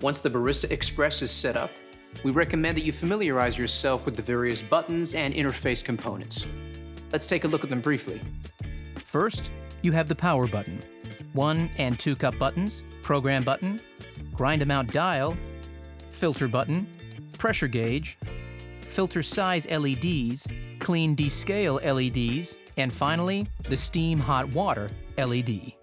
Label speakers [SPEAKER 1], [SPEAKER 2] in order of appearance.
[SPEAKER 1] Once the Barista Express is set up, we recommend that you familiarize yourself with the various buttons and interface components. Let's take a look at them briefly.
[SPEAKER 2] First, you have the power button, 1 and 2 cup buttons, program button, grind amount dial, filter button, pressure gauge, filter size LEDs, clean descale LEDs, and finally, the steam hot water LED.